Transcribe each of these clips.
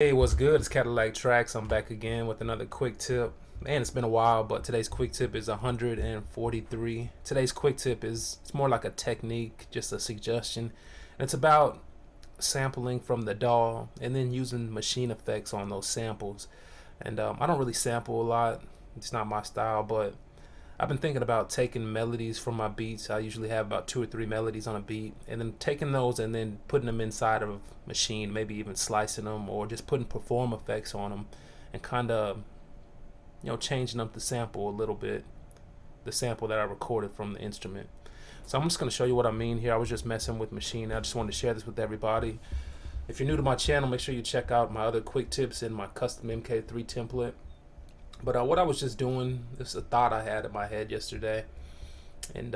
Hey, what's good? It's Cadillaktrackz. I'm back again with another quick tip. Man, it's been a while, but today's quick tip is 143. Today's quick tip it's more like a technique, just a suggestion. And it's about sampling from the DAW and then using machine effects on those samples. And I don't really sample a lot. It's not my style, but I've been thinking about taking melodies from my beats. I usually have about 2 or 3 melodies on a beat, and then taking those and then putting them inside of Machine, maybe even slicing them or just putting perform effects on them and kind of, changing up the sample a little bit, the sample that I recorded from the instrument. So I'm just going to show you what I mean here. I was just messing with Machine. I just wanted to share this with everybody. If you're new to my channel, make sure you check out my other quick tips in my custom MK3 template. But what I was just doing, this is a thought I had in my head yesterday, and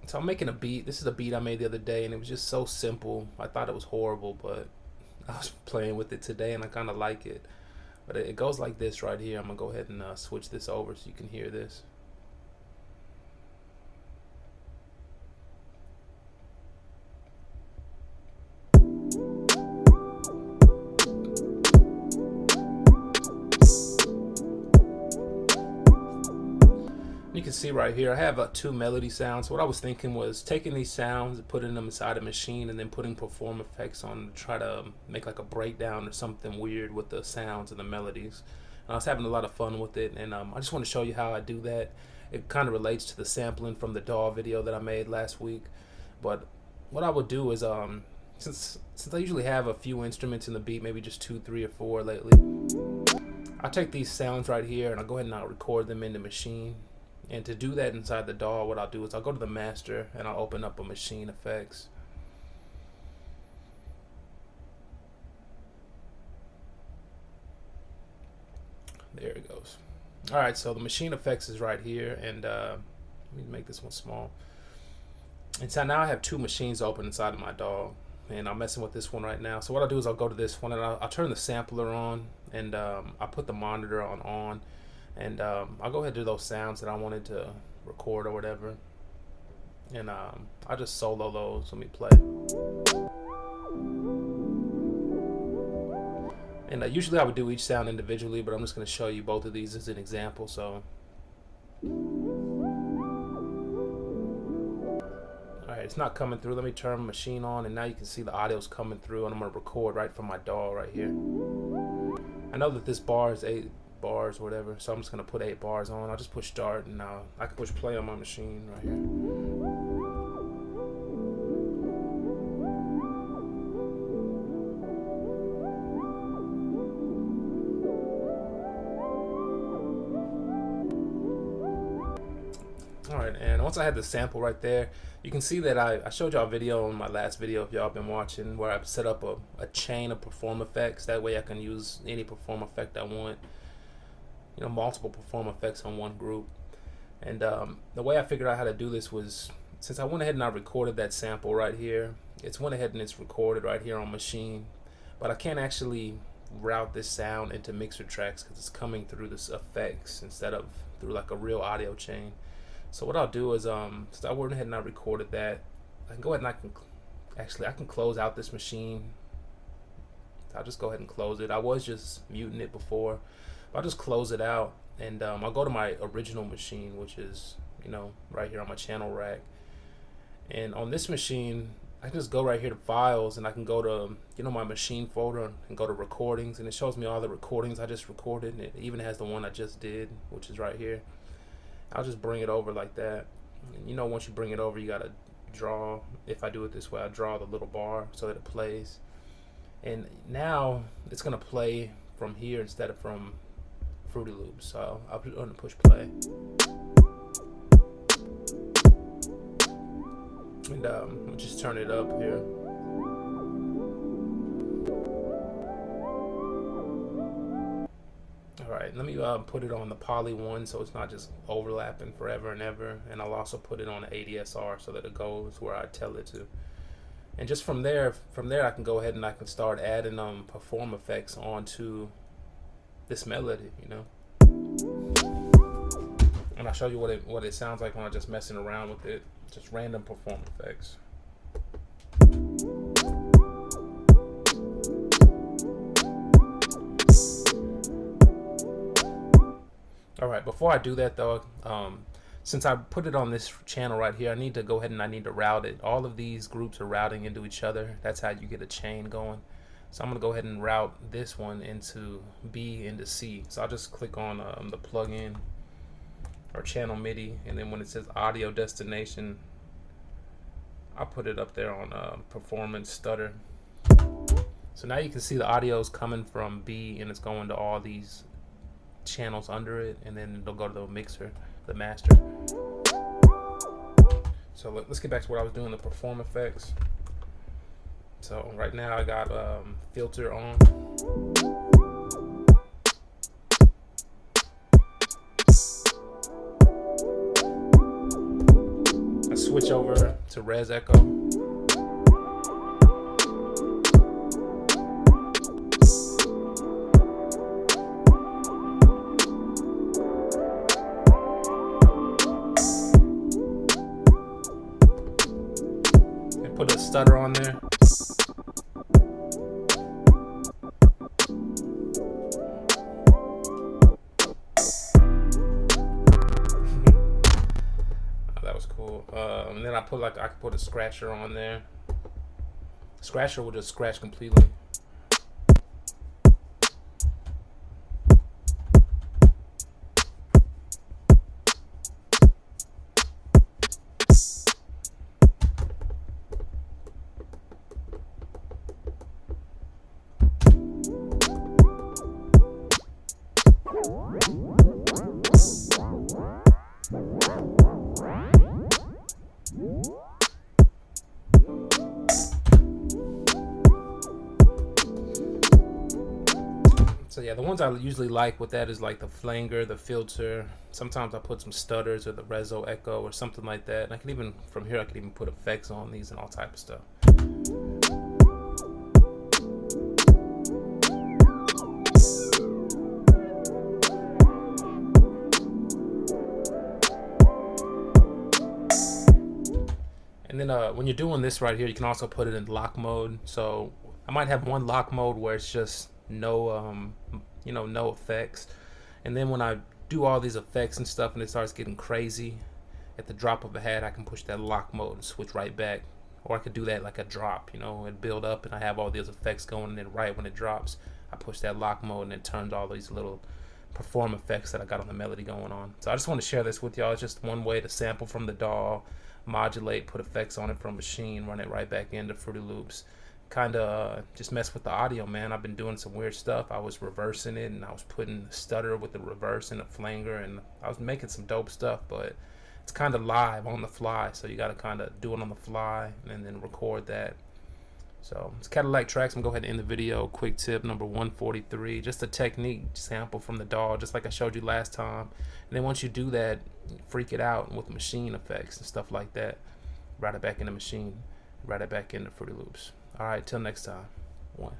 so I'm making a beat. This is a beat I made the other day, and it was just so simple. I thought it was horrible, but I was playing with it today, and I kind of like it. But it goes like this right here. I'm gonna go ahead and switch this over so you can hear this. You can see right here I have 2 melody sounds. What I was thinking was taking these sounds and putting them inside a machine and then putting perform effects on to try to make like a breakdown or something weird with the sounds and the melodies. And I was having a lot of fun with it, and I just want to show you how I do that. It kind of relates to the sampling from the DAW video that I made last week. But what I would do is since I usually have a few instruments in the beat, maybe just 2, 3, or 4 lately, I'll take these sounds right here and I'll go ahead and I'll record them in the machine. And to do that inside the DAW, what I'll do is I'll go to the master and I'll open up a machine effects. There it goes. Alright, so the machine effects is right here, and let me make this one small. And so now I have 2 machines open inside of my DAW, and I'm messing with this one right now. So what I'll do is I'll go to this one and I'll turn the sampler on, and I'll put the monitor on. And I'll go ahead and do those sounds that I wanted to record or whatever, and I'll just solo those. Let me play. And usually I would do each sound individually, but I'm just going to show you both of these as an example. So alright, it's not coming through. Let me turn machine on, and now you can see the audio's coming through, and I'm going to record right from my DAW right here. I know that this bar is 8 bars or whatever, so I'm just gonna put 8 bars on. I'll just push start, and now I can push play on my machine right here. Alright, and once I had the sample right there, you can see that I showed y'all a video in my last video, if y'all been watching, where I set up a chain of perform effects. That way I can use any perform effect I want. Multiple perform effects on one group. And the way I figured out how to do this was, since I went ahead and I recorded that sample right here, it's went ahead and it's recorded right here on machine, but I can't actually route this sound into mixer tracks because it's coming through this effects instead of through like a real audio chain. So what I'll do is since I went ahead and I recorded that, I can go ahead and I can close out this machine. I'll just go ahead and close it. I was just muting it before. I'll just close it out, and I'll go to my original machine, which is right here on my channel rack. And on this machine, I can just go right here to files, and I can go to my machine folder and go to recordings, and it shows me all the recordings I just recorded, and it even has the one I just did, which is right here. I'll just bring it over like that. And once you bring it over, you gotta draw. If I do it this way, I draw the little bar so that it plays. And now it's gonna play from here instead of from Fruity Loops. So I'm going to push play, and we'll just turn it up here. Alright, let me put it on the poly one so it's not just overlapping forever and ever, and I'll also put it on the ADSR so that it goes where I tell it to. And just from there I can go ahead and I can start adding perform effects onto this melody, and I'll show you what it sounds like when I'm just messing around with it, just random perform effects. All right, before I do that though, since I put it on this channel right here, I need to go ahead and I need to route it. All of these groups are routing into each other. That's how you get a chain going. So I'm gonna go ahead and route this one into B into C. So I'll just click on the plugin or channel MIDI, and then when it says audio destination, I'll put it up there on performance stutter. So now you can see the audio is coming from B and it's going to all these channels under it, and then it'll go to the mixer, the master. So let's get back to what I was doing, the perform effects. So right now I got filter on. I switch over to res echo. Put a stutter on there. That was cool. And then I could put a scratcher on there. Scratcher will just scratch completely. So yeah, the ones I usually like with that is like the flanger, the filter. Sometimes I put some stutters or the reso echo or something like that. And I can even, from here, I can even put effects on these and all type of stuff. And then when you're doing this right here, you can also put it in lock mode. So I might have one lock mode where it's just no no effects, and then when I do all these effects and stuff and it starts getting crazy, at the drop of a hat I can push that lock mode and switch right back. Or I could do that like a drop, and build up and I have all these effects going, and then right when it drops I push that lock mode and it turns all these little perform effects that I got on the melody going on. So I just want to share this with y'all. It's just one way to sample from the DAW, modulate, put effects on it from Machine, run it right back into Fruity Loops. Kind of just mess with the audio, man. I've been doing some weird stuff. I was reversing it, and I was putting stutter with the reverse and the flanger, and I was making some dope stuff, but it's kind of live on the fly, so you got to kind of do it on the fly and then record that. So it's Cadillaktrackz. I'm going to go ahead and end the video. Quick tip number 143, just a technique sample from the DAW, just like I showed you last time. And then once you do that, freak it out with machine effects and stuff like that. Write it back in the Machine, write it back into Fruity Loops. All right, till next time. 1.